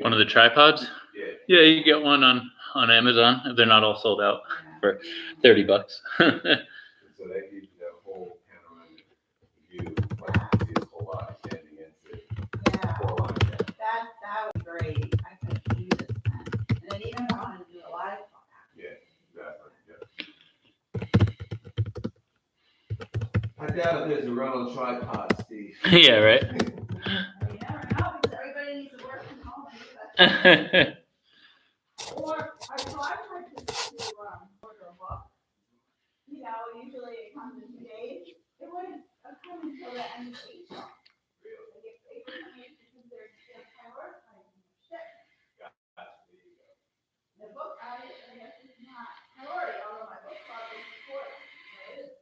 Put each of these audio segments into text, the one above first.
One of the tripods? Yeah, you get one on Amazon if they're not all sold out for $30. So that gives you that whole panoramic view, like you see his whole body standing against it. Yeah, that would be great. I could use it then. And then even if I wanted to do a live podcast. Yeah, exactly. Yeah. I doubt if there's a rental tripod, Steve. Yeah, right. You never know because everybody needs to work from home. Or I tried to order a book. You know, usually it comes in 2 days. It wouldn't come until the end of April. Like if they were coming because they're prioritizing shit. The book I guess is not priority, although my book club is important. So it is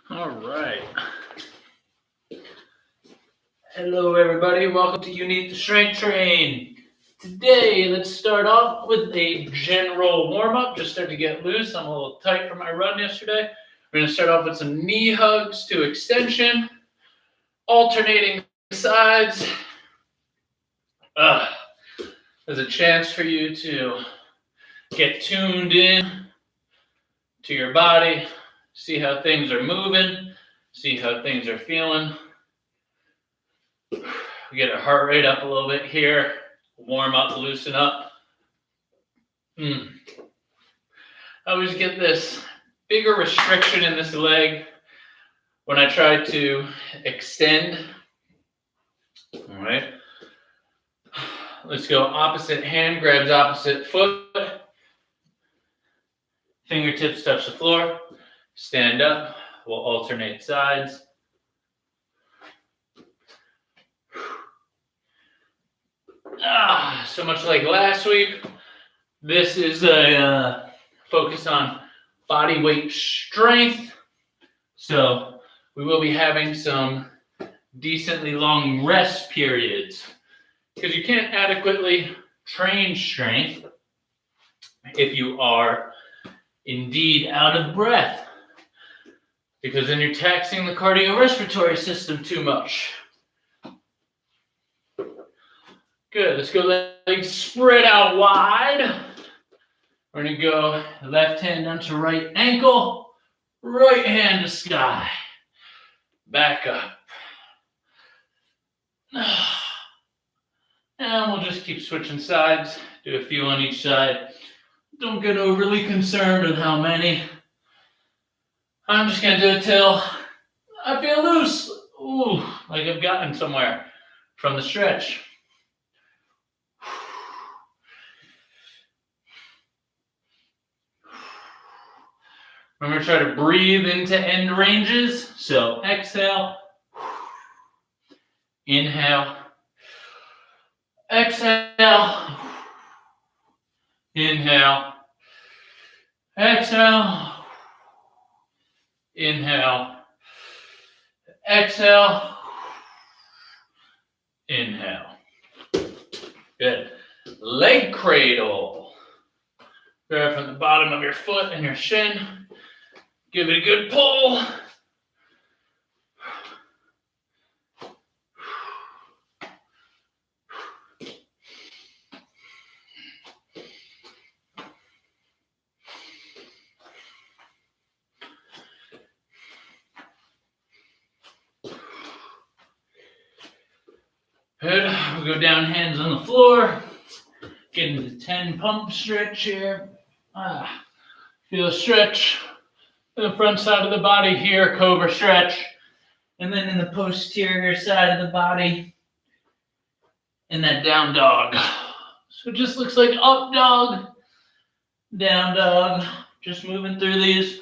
All right. Hello, everybody. Welcome to You Need to Strength Train. Today, let's start off with a general warm-up. Just start to get loose. I'm a little tight from my run yesterday. We're going to start off with some knee hugs to extension, alternating sides. There's a chance for you to get tuned in to your body, see how things are moving, see how things are feeling. We get our heart rate up a little bit here, warm up, loosen up. I always get this bigger restriction in this leg when I try to extend. All right. Let's go opposite hand, grabs opposite foot. Fingertips touch the floor. Stand up. We'll alternate sides. So much like last week, this is a focus on body weight strength. So we will be having some decently long rest periods because you can't adequately train strength if you are indeed out of breath, because then you're taxing the cardiorespiratory system too much. Good, let's go legs spread out wide. We're gonna go left hand onto right ankle, right hand to sky. Back up. And we'll just keep switching sides, do a few on each side. Don't get overly concerned with how many. I'm just gonna do it till I feel loose. Ooh, like I've gotten somewhere from the stretch. Remember, try to breathe into end ranges. So exhale, inhale, exhale, inhale, exhale, inhale, exhale, inhale. Good. Leg cradle. Grab from the bottom of your foot and your shin. Give it a good pull. Good. We'll go down, hands on the floor. Get into the 10 pump stretch here. Feel a stretch in the front side of the body here, cobra stretch. And then in the posterior side of the body, in that down dog. So it just looks like up dog, down dog. Just moving through these.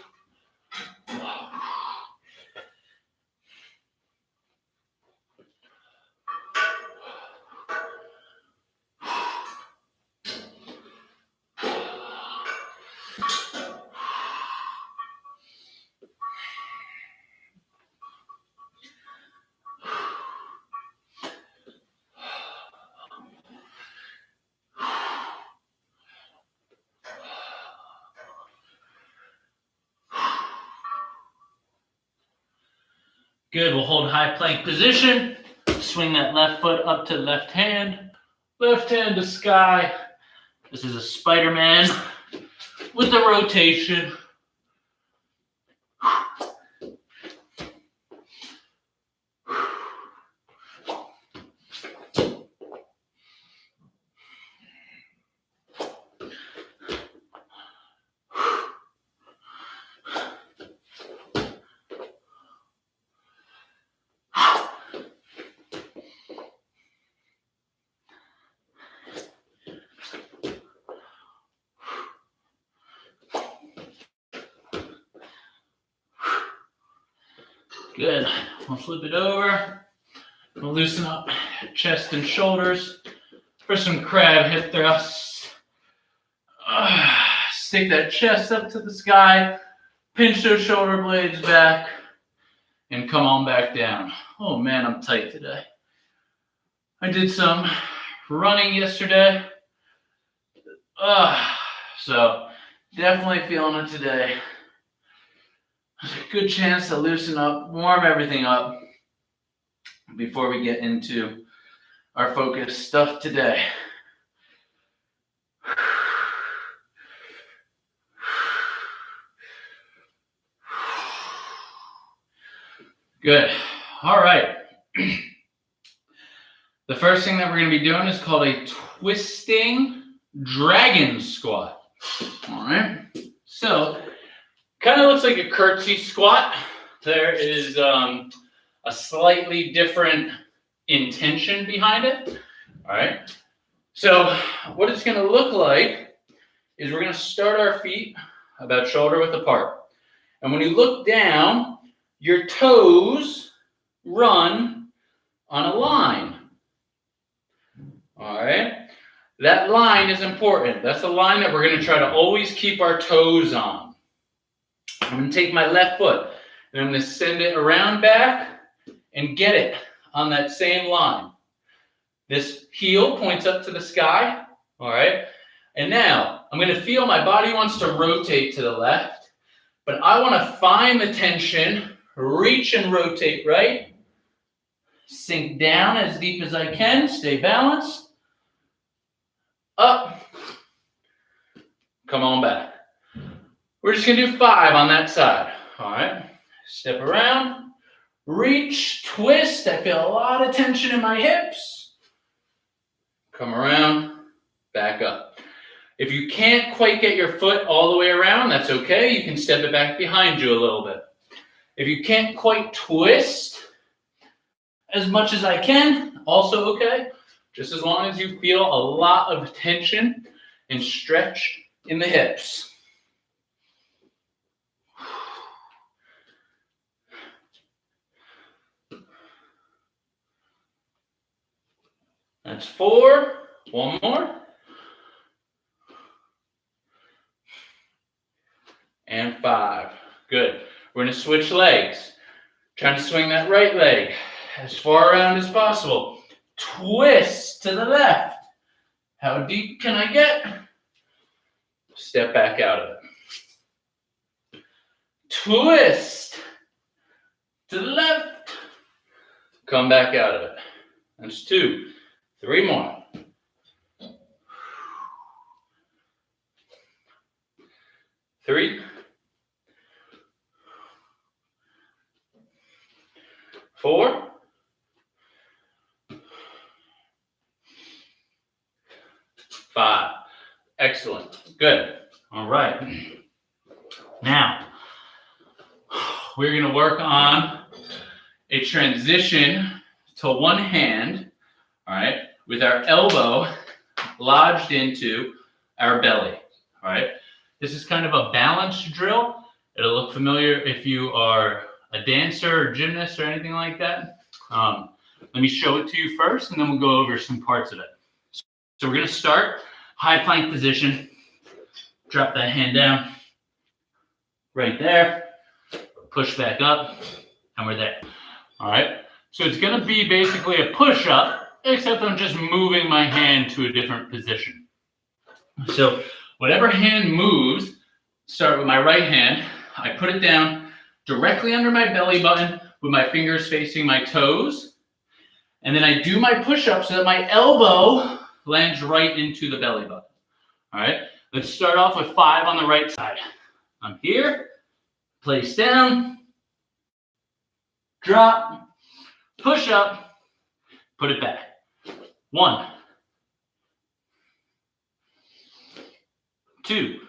Good, we'll hold high plank position. Swing that left foot up to left hand to sky. This is a Spider-Man with the rotation. Good. We'll flip it over. We'll loosen up chest and shoulders for some crab hip thrusts. Stick that chest up to the sky. Pinch those shoulder blades back. And come on back down. Oh man, I'm tight today. I did some running yesterday. So definitely feeling it today. Good chance to loosen up, warm everything up before we get into our focus stuff today. Good. All right. The first thing that we're going to be doing is called a twisting dragon squat. All right. So, kind of looks like a curtsy squat. There is a slightly different intention behind it. All right. So, what it's going to look like is we're going to start our feet about shoulder width apart. And when you look down, your toes run on a line. All right. That line is important. That's the line that we're going to try to always keep our toes on. I'm going to take my left foot and I'm going to send it around back and get it on that same line. This heel points up to the sky. All right. And now I'm going to feel my body wants to rotate to the left, but I want to find the tension, reach and rotate right, sink down as deep as I can, stay balanced. Up, come on back. We're just going to do 5 on that side. All right. Step around, reach, twist. I feel a lot of tension in my hips. Come around, back up. If you can't quite get your foot all the way around, that's okay. You can step it back behind you a little bit. If you can't quite twist as much as I can, also okay. Just as long as you feel a lot of tension and stretch in the hips. That's 4. One more. And 5. Good. We're going to switch legs. Trying to swing that right leg as far around as possible. Twist to the left. How deep can I get? Step back out of it. Twist to the left. Come back out of it. That's 2. 3 more. Three. 4. 5. Excellent. Good. All right. Now, we're going to work on a transition to one hand, all right, with our elbow lodged into our belly, all right? This is kind of a balance drill. It'll look familiar if you are a dancer or gymnast or anything like that. Let me show it to you first, and then we'll go over some parts of it. So we're going to start high plank position. Drop that hand down right there. Push back up, and we're there. All right. So it's going to be basically a push-up, except I'm just moving my hand to a different position. So whatever hand moves, start with my right hand. I put it down directly under my belly button with my fingers facing my toes. And then I do my push-up so that my elbow lands right into the belly button. All right, let's start off with 5 on the right side. I'm here, place down, drop, push up, put it back. 1, 2,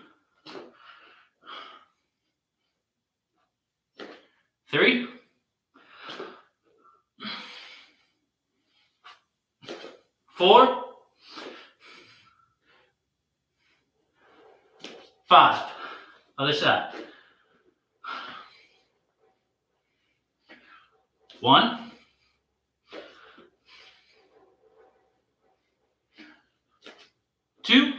3, 4, 5. Other side. 1, 2,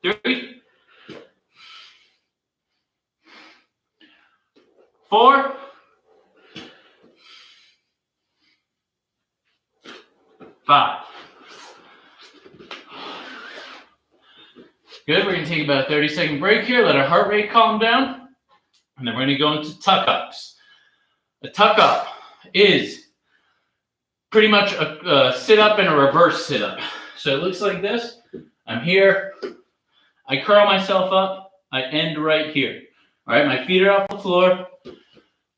3, 4, 5. Good. We're going to take about a 30-second break here. Let our heart rate calm down. And then we're going to go into tuck-ups. A tuck-up is pretty much a sit-up and a reverse sit-up. So it looks like this. I'm here. I curl myself up. I end right here. All right, my feet are off the floor.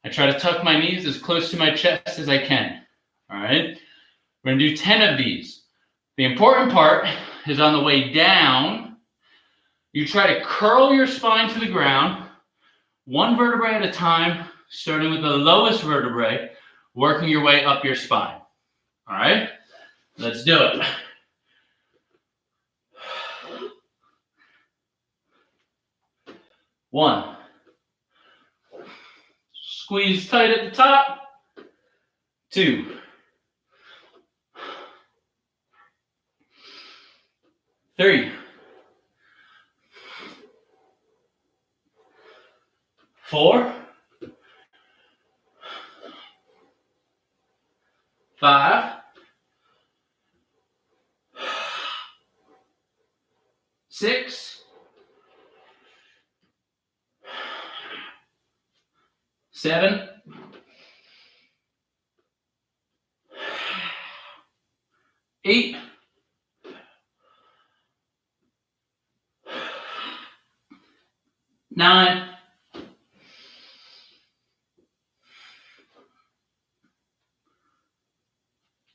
I try to tuck my knees as close to my chest as I can. All right, we're going to do 10 of these. The important part is on the way down, you try to curl your spine to the ground, 1 vertebrae at a time, starting with the lowest vertebrae, working your way up your spine. All right, let's do it. 1. Squeeze tight at the top. 2. 3. 4. 5. 6. 7. 8. 9.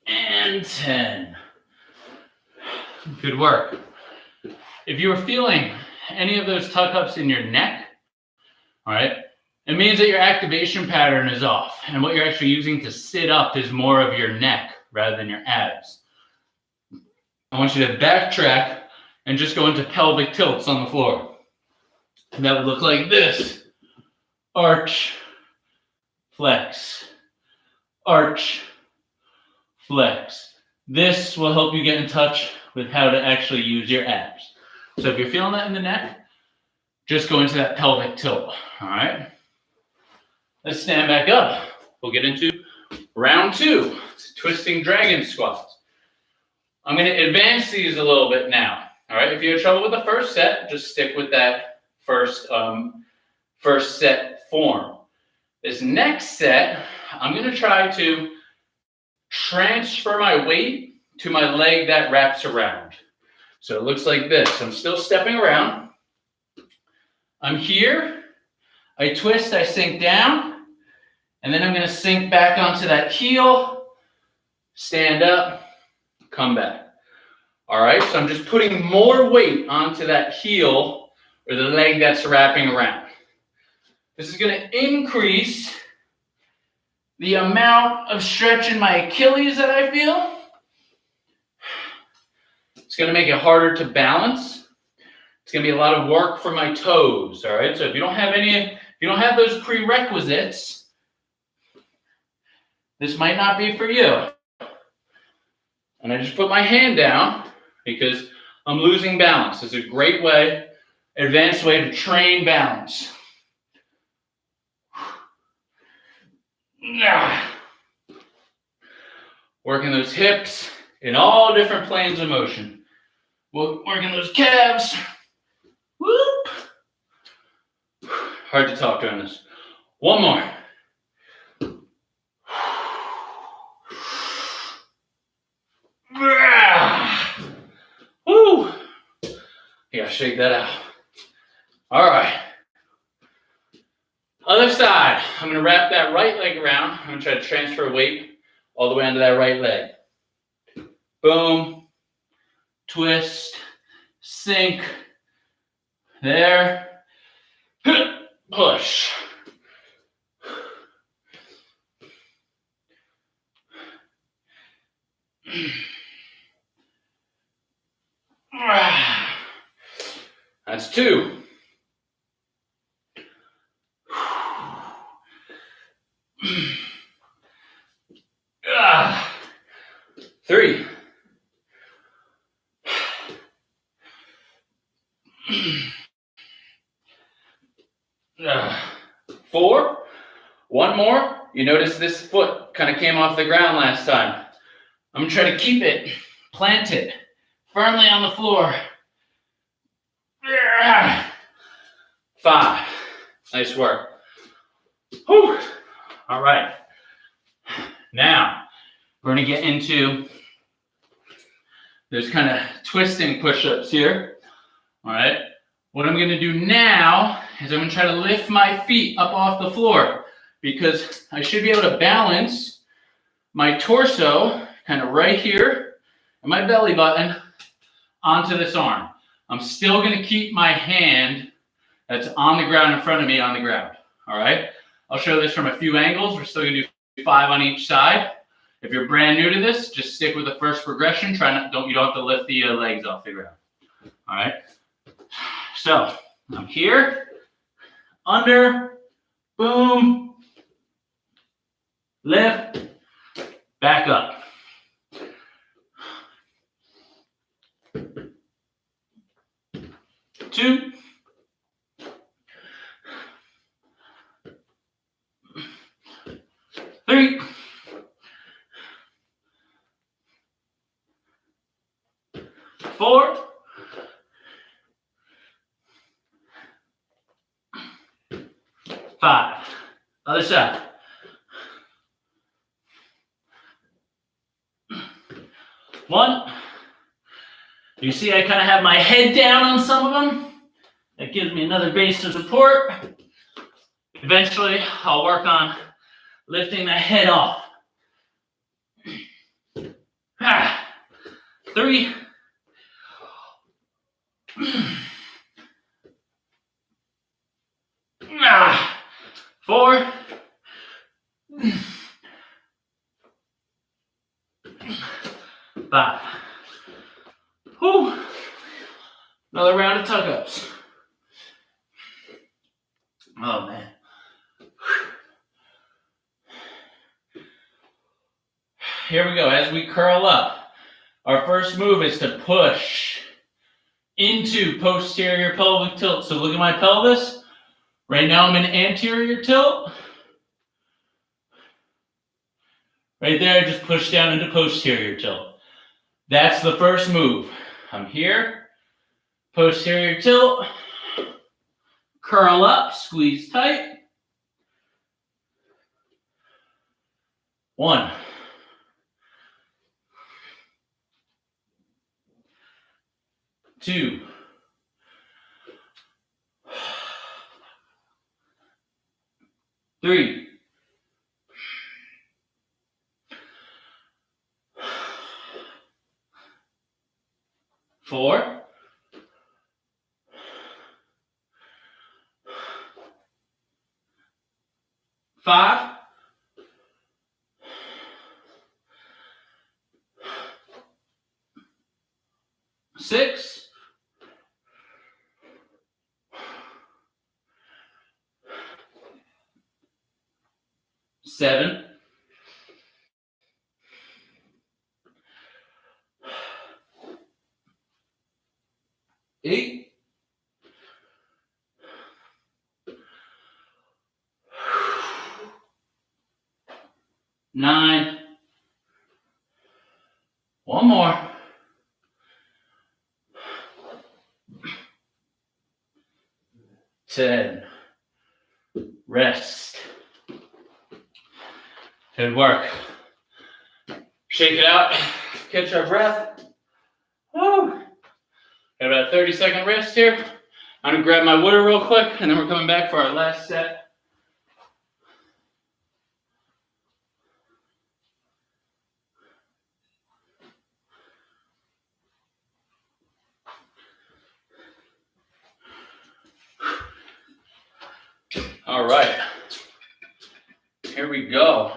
And 10. Good work. If you are feeling any of those tuck-ups in your neck, all right, it means that your activation pattern is off, and what you're actually using to sit up is more of your neck rather than your abs. I want you to backtrack and just go into pelvic tilts on the floor. And that would look like this. Arch, flex, arch, flex. This will help you get in touch with how to actually use your abs. So if you're feeling that in the neck, just go into that pelvic tilt, all right? Let's stand back up. We'll get into round 2, twisting dragon squats. I'm going to advance these a little bit now, all right? If you have trouble with the first set, just stick with that first set form. This next set, I'm going to try to transfer my weight to my leg that wraps around. So it looks like this. I'm still stepping around. I'm here. I twist, I sink down, and then I'm going to sink back onto that heel, stand up, come back. All right, so I'm just putting more weight onto that heel or the leg that's wrapping around. This is going to increase the amount of stretch in my Achilles that I feel. It's going to make it harder to balance. It's going to be a lot of work for my toes, all right? So if you don't have those prerequisites, this might not be for you. And I just put my hand down because I'm losing balance. It's a great way, advanced way to train balance. Working those hips in all different planes of motion. Working those calves. Whoop. Hard to talk during this. One more. Woo! You gotta shake that out. All right. Other side. I'm gonna wrap that right leg around. I'm gonna try to transfer weight all the way onto that right leg. Boom. Twist. Sink. There. Push. That's 2. 3. 4. One more. You notice this foot kind of came off the ground last time. I'm gonna try to keep it planted firmly on the floor. 5. Nice work. Whew. All right. Now we're gonna get into those kind of twisting push-ups here. All right. What I'm gonna do now is I'm gonna try to lift my feet up off the floor because I should be able to balance my torso kind of right here and my belly button onto this arm. I'm still gonna keep my hand that's on the ground in front of me on the ground. All right. I'll show this from a few angles. We're still gonna do 5 on each side. If you're brand new to this, just stick with the first progression. You don't have to lift the legs off the ground. All right. So I'm here, under, boom, lift, back up. Two, three, 4, 5. Other side. 1. You see I kind of have my head down on some of them. That gives me another base of support. Eventually, I'll work on lifting the head off. 3. 4. 5. Whew. Another round of tug-ups. Oh, man. Here we go. As we curl up, our first move is to push into posterior pelvic tilt. So look at my pelvis. Right now I'm in anterior tilt. Right there, just push down into posterior tilt. That's the first move. I'm here, posterior tilt, curl up, squeeze tight. 1. 2. 3. 4. 5. 6. 7. 8. 9. One more. 10. rest. Good work. Shake it out, catch our breath. Woo. Got about a 30-second rest here. I'm gonna grab my water real quick, and then we're coming back for our last set. All right, here we go.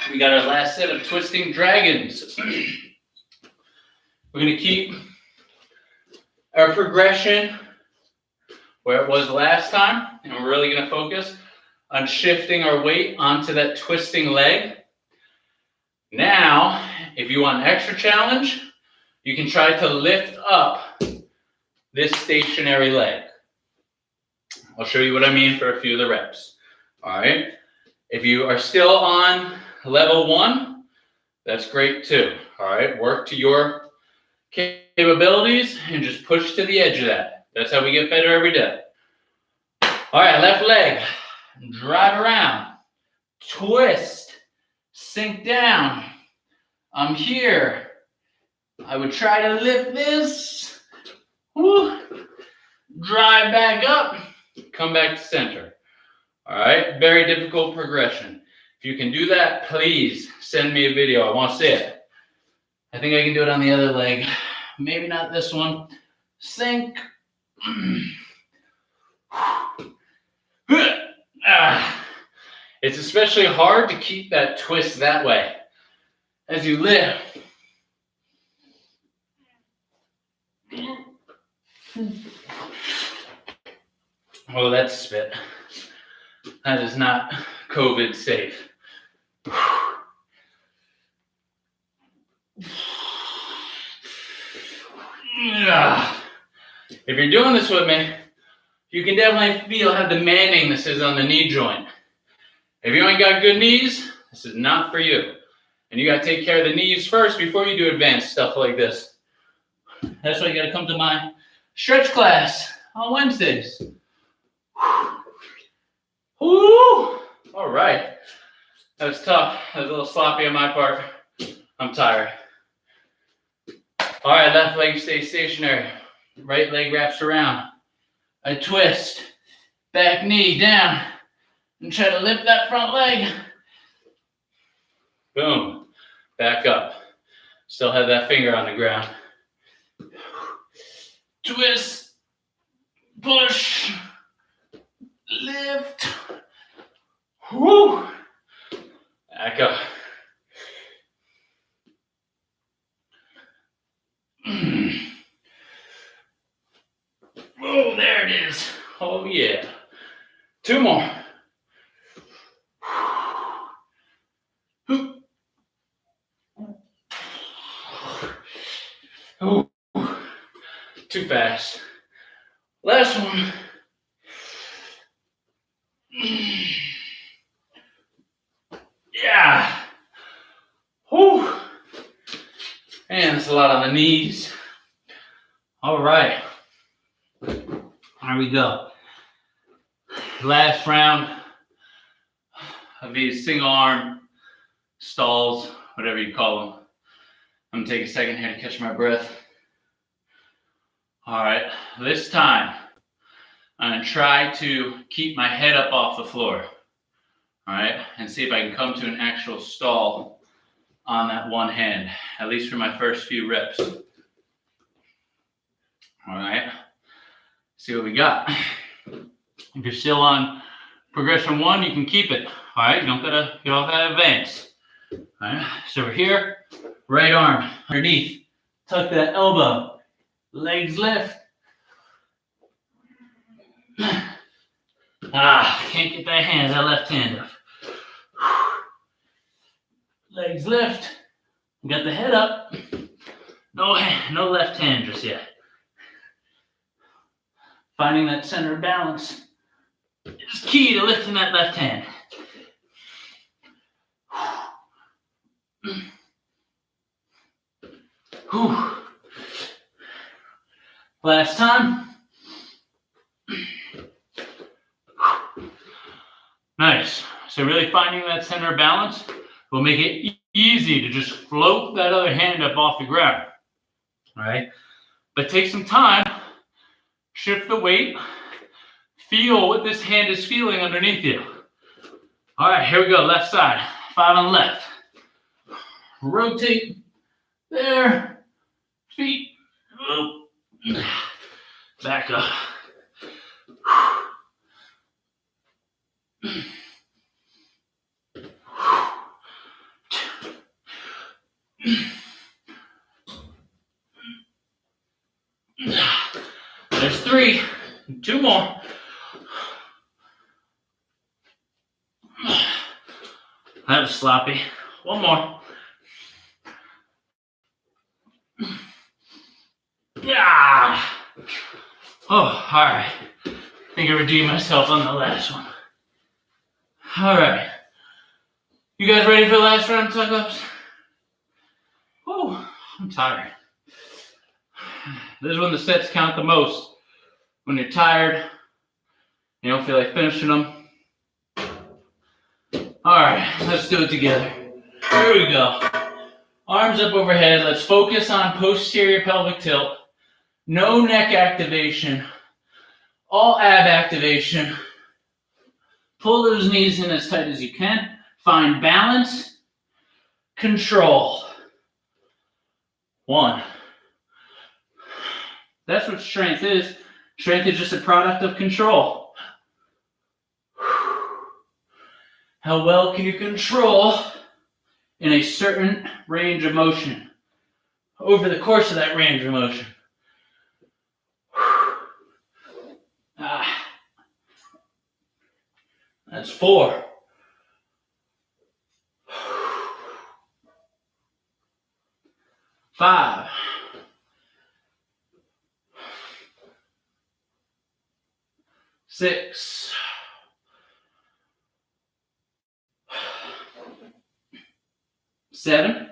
We got our last set of twisting dragons. We're gonna keep our progression where it was last time, and we're really gonna focus on shifting our weight onto that twisting leg. Now, if you want an extra challenge, you can try to lift up this stationary leg. I'll show you what I mean for a few of the reps. All right. If you are still on level 1, that's great too. All right. Work to your capabilities and just push to the edge of that. That's how we get better every day. All right. Left leg. Drive around. Twist. Sink down. I'm here. I would try to lift this. Woo. Drive back up. Come back to center. All right, very difficult progression. If you can do that, please send me a video. I want to see it. I think I can do it on the other leg. Maybe not this one. Sink. It's especially hard to keep that twist that way as you lift. Oh, that's spit. That is not COVID safe. If you're doing this with me, you can definitely feel how demanding this is on the knee joint. If you ain't got good knees, this is not for you. And you got to take care of the knees first before you do advanced stuff like this. That's why you got to come to my stretch class on Wednesdays. Woo! All right. That was tough. That was a little sloppy on my part. I'm tired. All right, left leg stays stationary. Right leg wraps around. I twist. Back knee down. And try to lift that front leg. Boom. Back up. Still have that finger on the ground. Twist. Push. Lift. Woo. Back up. Oh, there it is. Oh, yeah. 2 more. Oh, too fast. Last one. Yeah. Whew. Man, that's a lot on the knees. All right. Here we go. Last round of these single arm stalls, whatever you call them. I'm gonna take a second here to catch my breath. All right, this time I'm gonna try to keep my head up off the floor. All right, and see if I can come to an actual stall on that one hand, at least for my first few reps. All right, see what we got. If you're still on progression 1, you can keep it. All right, you don't gotta advance. All right, so we're here, right arm underneath, tuck that elbow, legs lift. Can't get that left hand up. Legs lift. Got the head up. No left hand just yet. Finding that center of balance is key to lifting that left hand. Whew. Last time. Nice. So really finding that center of balance will make it easy to just float that other hand up off the ground. All right. But take some time, shift the weight, feel what this hand is feeling underneath you. All right, here we go. Left side, 5 on the left. Rotate there, feet, back up. There's 3, 2 more. That was sloppy. 1 more. Yeah. Oh, all right. I think I redeemed myself on the last one. All right. You guys ready for the last round of tuck-ups? Oh, I'm tired. This is when the sets count the most. When you're tired, you don't feel like finishing them. All right, let's do it together. Here we go. Arms up overhead. Let's focus on posterior pelvic tilt. No neck activation. All ab activation. Pull those knees in as tight as you can. Find balance. Control. 1. That's what strength is. Strength is just a product of control. How well can you control in a certain range of motion over the course of that range of motion? That's 4. 5. 6. 7.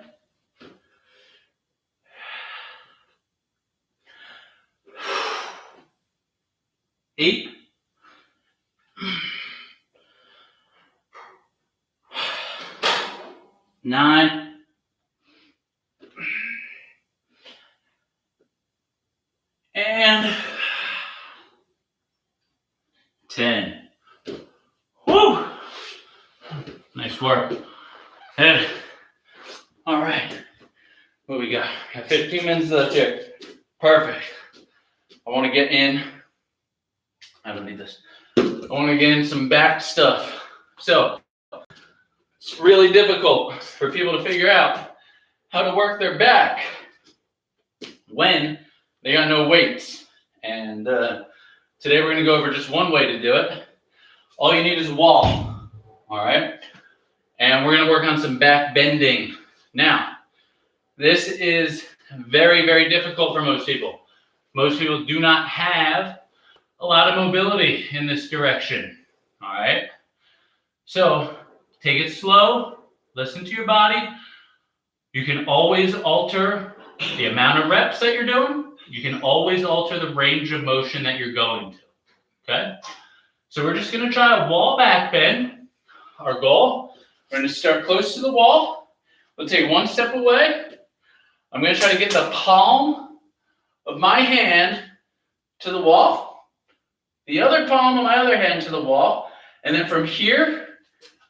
8. 9. 10. Woo! Nice work. Head. All right. What we got? Got 15 minutes left here. Perfect. I want to get in. I don't need this. I want to get in some back stuff. So, it's really difficult for people to figure out how to work their back when they got no weights. And today we're going to go over just one way to do it. All you need is a wall. All right? And we're going to work on some back bending. Now, this is very, very difficult for most people. Most people do not have a lot of mobility in this direction. All right? So, take it slow. Listen to your body. You can always alter the amount of reps that you're doing. You can always alter the range of motion that you're going to. Okay? So we're just going to try a wall back bend. Our goal, we're going to start close to the wall. We'll take 1 step away. I'm going to try to get the palm of my hand to the wall, the other palm of my other hand to the wall, and then from here,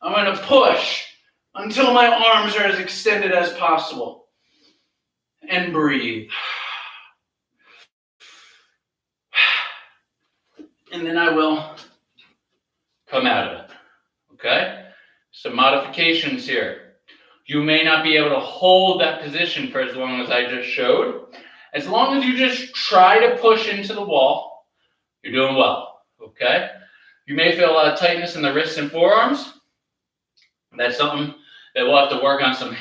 I'm going to push until my arms are as extended as possible. And breathe. And then I will come out of it. Okay? Some modifications here. You may not be able to hold that position for as long as I just showed. As long as you just try to push into the wall, you're doing well. Okay? You may feel a lot of tightness in the wrists and forearms. That's something that we'll have to work on some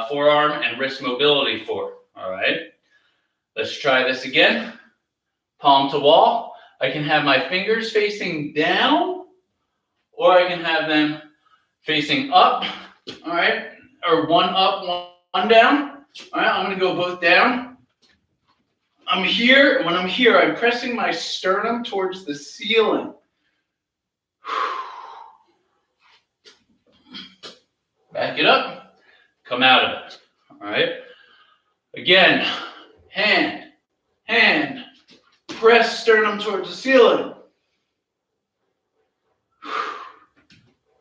forearm and wrist mobility for. All right? Let's try this again. Palm to wall. I can have my fingers facing down, or I can have them facing up. All right? Or one up, one down. All right, I'm going to go both down. I'm here. When I'm here, I'm pressing my sternum towards the ceiling. Back it up, come out of it. All right. Again, hand, press sternum towards the ceiling.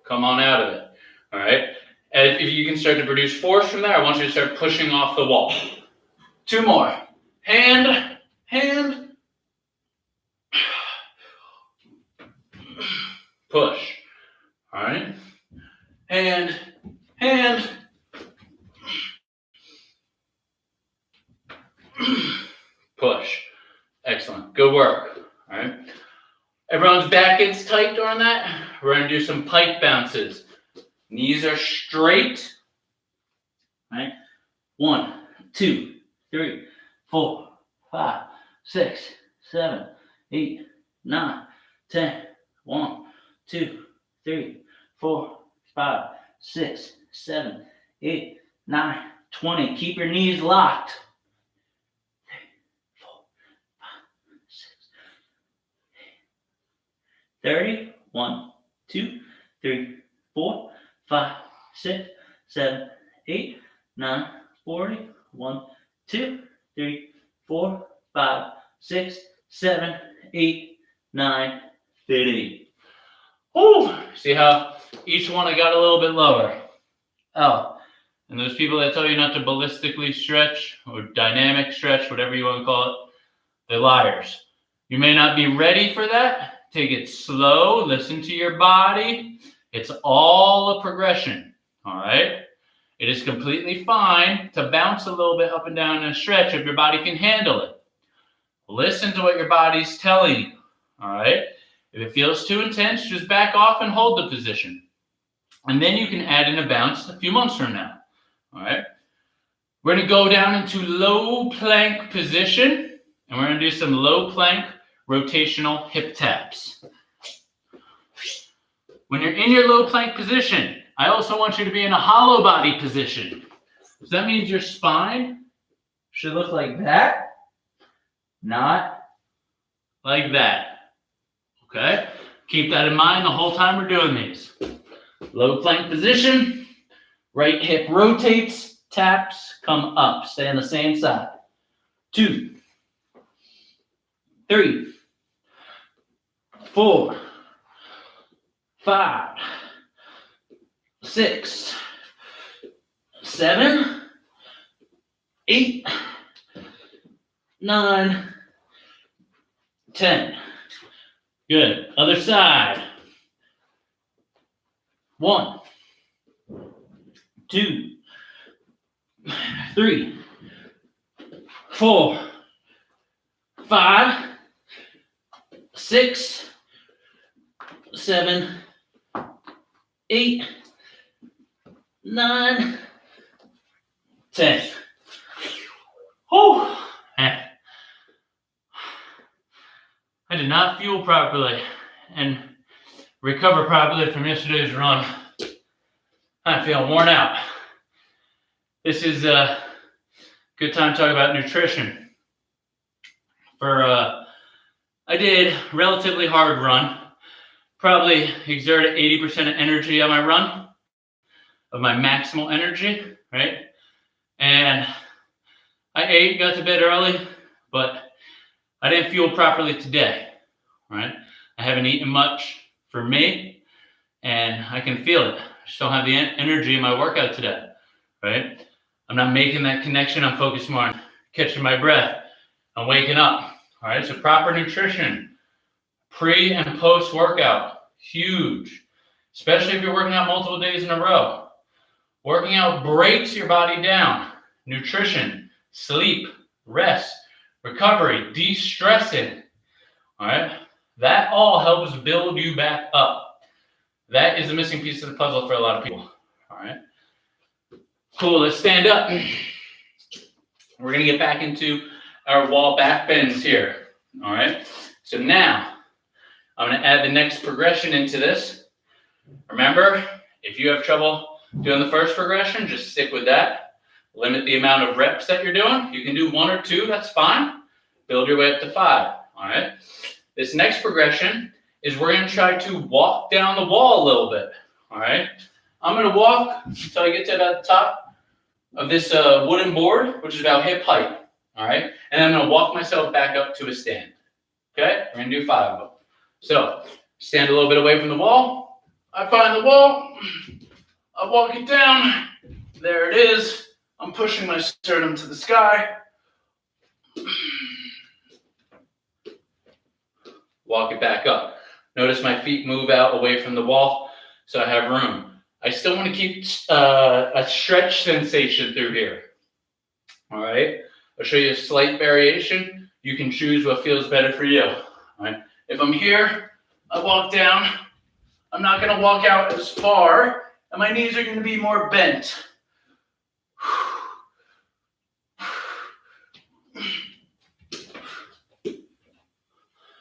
Come on out of it. All right. And if you can start to produce force from there, I want you to start pushing off the wall. 2 more. Hand, push. All right. Hand, push. Excellent. Good work. All right. Everyone's back gets tight during that. We're going to do some pike bounces. Knees are straight. All right. 1, 2, 3, 4, 5, 6, 7, 8, 9, 10. 1, 2, 3, 4, 5, 6, 7, 8, 9, 20. Keep your knees locked. 3, 4, 5, 6, 30. 1, 2, 3, 4, 5, 6, 7, 8, 9, 40. 1, 2, 3, 4, 5, 6, 7, 8, 9, 50. Oh, see how each one I got a little bit lower. Oh, and those people that tell you not to ballistically stretch or dynamic stretch, whatever you want to call it, they're liars. You may not be ready for that. Take it slow. Listen to your body. It's all a progression. All right. It is completely fine to bounce a little bit up and down in a stretch if your body can handle it. Listen to what your body's telling you. All right. If it feels too intense, just back off and hold the position. And then you can add in a bounce a few months from now. All right. We're going to go down into low plank position, and we're going to do some low plank rotational hip taps. When you're in your low plank position, I also want you to be in a hollow body position. So that means your spine should look like that, not like that. Okay? Keep that in mind the whole time we're doing these. Low plank position, right hip rotates, taps, come up. Stay on the same side. 2, 3, 4, 5, 6, 7, 8, 9, 10. Good. Other side. 1, 2, 3, 4, 5, 6, 7, 8, 9, 10. Oh, man. I did not fuel properly and recover properly from yesterday's run. I'm feeling worn out. This is a good time to talk about nutrition. I did relatively hard run, probably exerted 80% of energy on my run, of my maximal energy, right? And I ate, got to bed early, but I didn't fuel properly today, right? I haven't eaten much for me, and I can feel it. I just don't have the energy in my workout today, right? I'm not making that connection. I'm focused more on catching my breath. I'm waking up, all right? So proper nutrition, pre and post workout, huge, especially if you're working out multiple days in a row. Working out breaks your body down. Nutrition, sleep, rest, recovery, de-stressing, all right? That all helps build you back up. That is the missing piece of the puzzle for a lot of people, all right? Cool, let's stand up. We're gonna get back into our wall back bends here, all right? So now, I'm gonna add the next progression into this. Remember, if you have trouble doing the first progression, just stick with that. Limit the amount of reps that you're doing. You can do 1 or 2, that's fine. Build your way up to 5, all right? This next progression is we're gonna try to walk down the wall a little bit, all right? I'm gonna walk until I get to about the top of this wooden board, which is about hip height. All right, and I'm gonna walk myself back up to a stand. Okay, we're gonna do 5 of them. So stand a little bit away from the wall. I find the wall. I walk it down. There it is. I'm pushing my sternum to the sky. Walk it back up. Notice my feet move out away from the wall, so I have room. I still want to keep a stretch sensation through here. All right. I'll show you a slight variation. You can choose what feels better for you. All right. If I'm here, I walk down. I'm not going to walk out as far, and my knees are going to be more bent.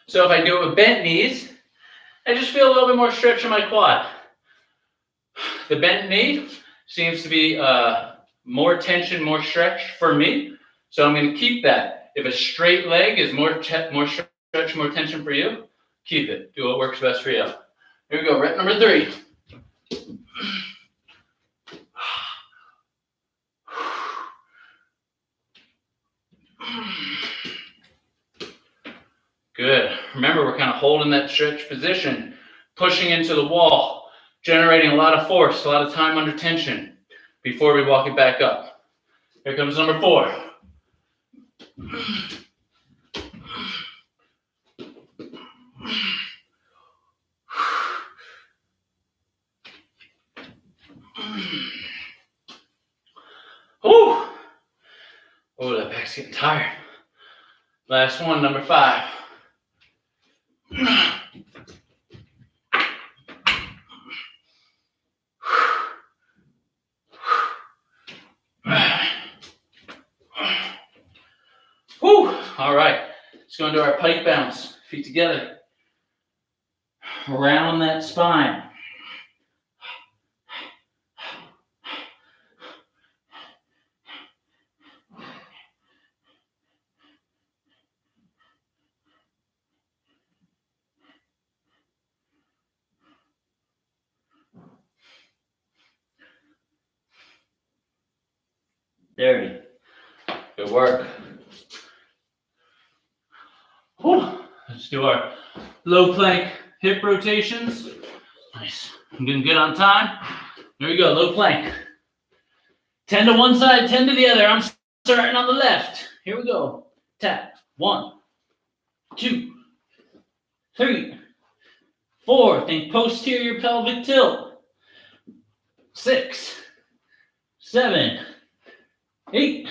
So if I do it with bent knees, I just feel a little bit more stretch in my quad. The bent knee seems to be more tension, more stretch for me. So I'm going to keep that. If a straight leg is more stretch, more tension for you, keep it. Do what works best for you. Here we go. Rep number 3. Good. Remember, we're kind of holding that stretch position, pushing into the wall, generating a lot of force, a lot of time under tension before we walk it back up. Here comes number 4. Whew. Oh, that back's getting tired. Last one, number 5. Whew. All right. Let's go into our pike bounce. Feet together. Around that spine. There. Good work. Whew. Let's do our low plank hip rotations. Nice. I'm doing good on time. There we go. Low plank. 10 to one side, 10 to the other. I'm starting on the left. Here we go. Tap. 1, 2, 3, 4. Think posterior pelvic tilt. 6, 7, 8,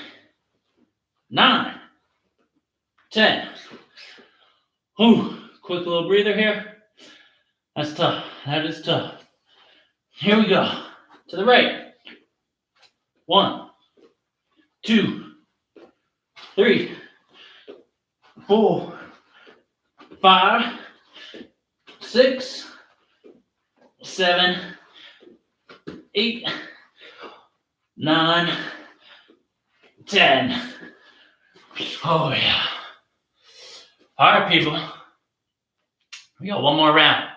9, 10. Ooh, quick little breather here. That's tough. That is tough. Here we go. To the right. 1, 2, 3, 4, 5, 6, 7, 8, 9, 10. Oh, yeah. All right, people. We got one more round.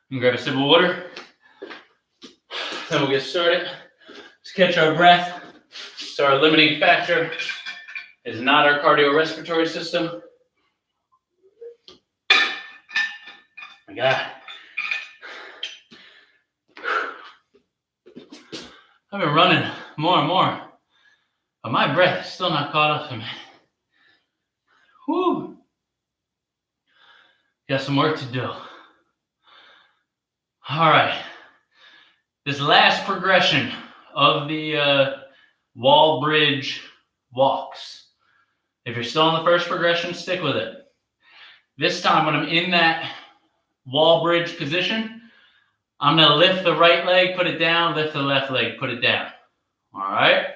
You can grab a sip of water. Then we'll get started. Let's catch our breath. So our limiting factor is not our cardiorespiratory system. My God. I've been running more and more, but my breath is still not caught up to me. Whew. Got some work to do. All right. This last progression of the wall bridge walks. If you're still in the first progression, stick with it. This time when I'm in that wall bridge position, I'm going to lift the right leg, put it down, lift the left leg, put it down. All right?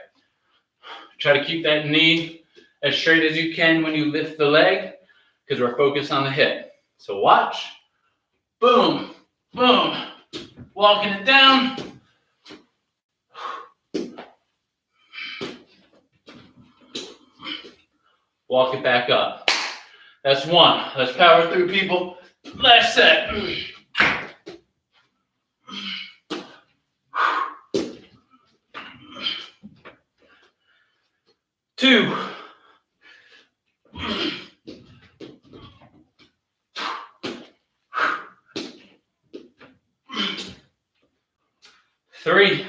Try to keep that knee as straight as you can when you lift the leg because we're focused on the hip. So watch. Boom, boom. Walking it down. Walk it back up. That's one. Let's power through, people. Last set. 2, 3,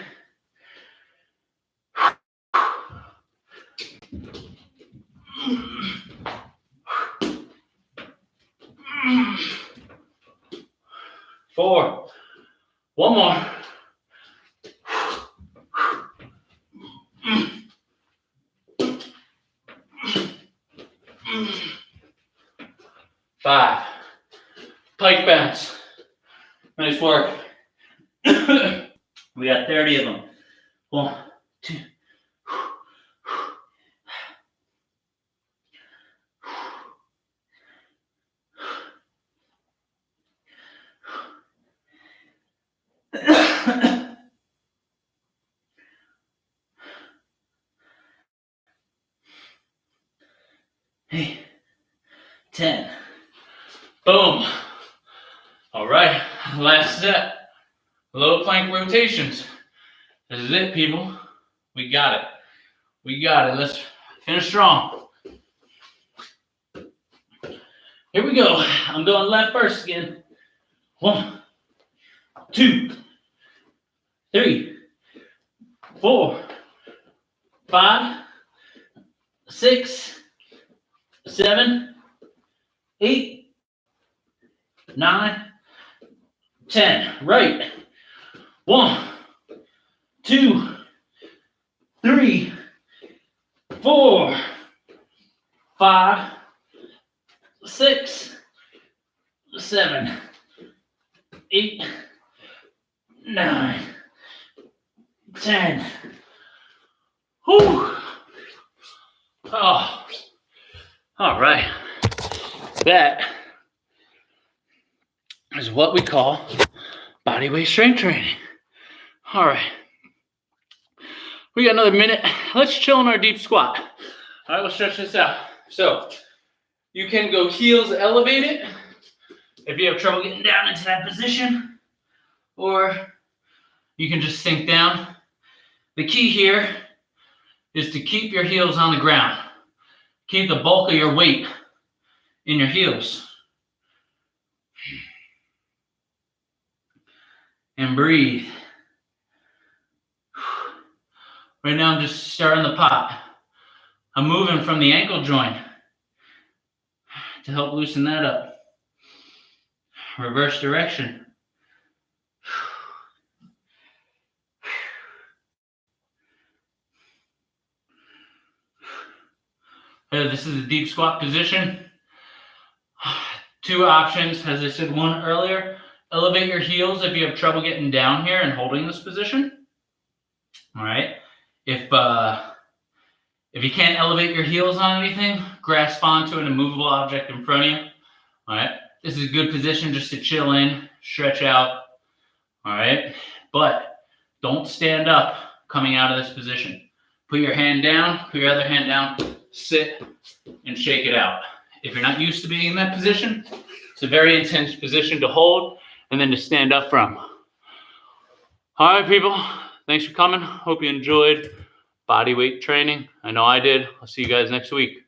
4, one more. 5, pike bounce. Nice work. We got 30 of them. 1, 2. Hey, 10. Boom. All right, last set. Low plank rotations. This is it, people. We got it. We got it. Let's finish strong. Here we go. I'm going left first again. 1, 2, 3, 4, 5, 6, 7, 8, 9, 10. Right. 1, 2, 3, 4, 5, 6, 7, 8, 9, 10. Whew. Oh. All right. That is what we call body weight strength training. All right. We got another minute. Let's chill in our deep squat. All right, we'll stretch this out. So you can go heels elevated if you have trouble getting down into that position, or you can just sink down. The key here is to keep your heels on the ground. Keep the bulk of your weight in your heels. And breathe. Right now I'm just starting the pot. I'm moving from the ankle joint to help loosen that up. Reverse direction. This is a deep squat position. 2 options, as I said one earlier. Elevate your heels if you have trouble getting down here and holding this position. All right. If you can't elevate your heels on anything, grasp onto an immovable object in front of you. All right. This is a good position just to chill in, stretch out. All right. But don't stand up coming out of this position. Put your hand down, put your other hand down, sit, and shake it out. If you're not used to being in that position, it's a very intense position to hold and then to stand up from. All right, people. Thanks for coming. Hope you enjoyed body weight training. I know I did. I'll see you guys next week.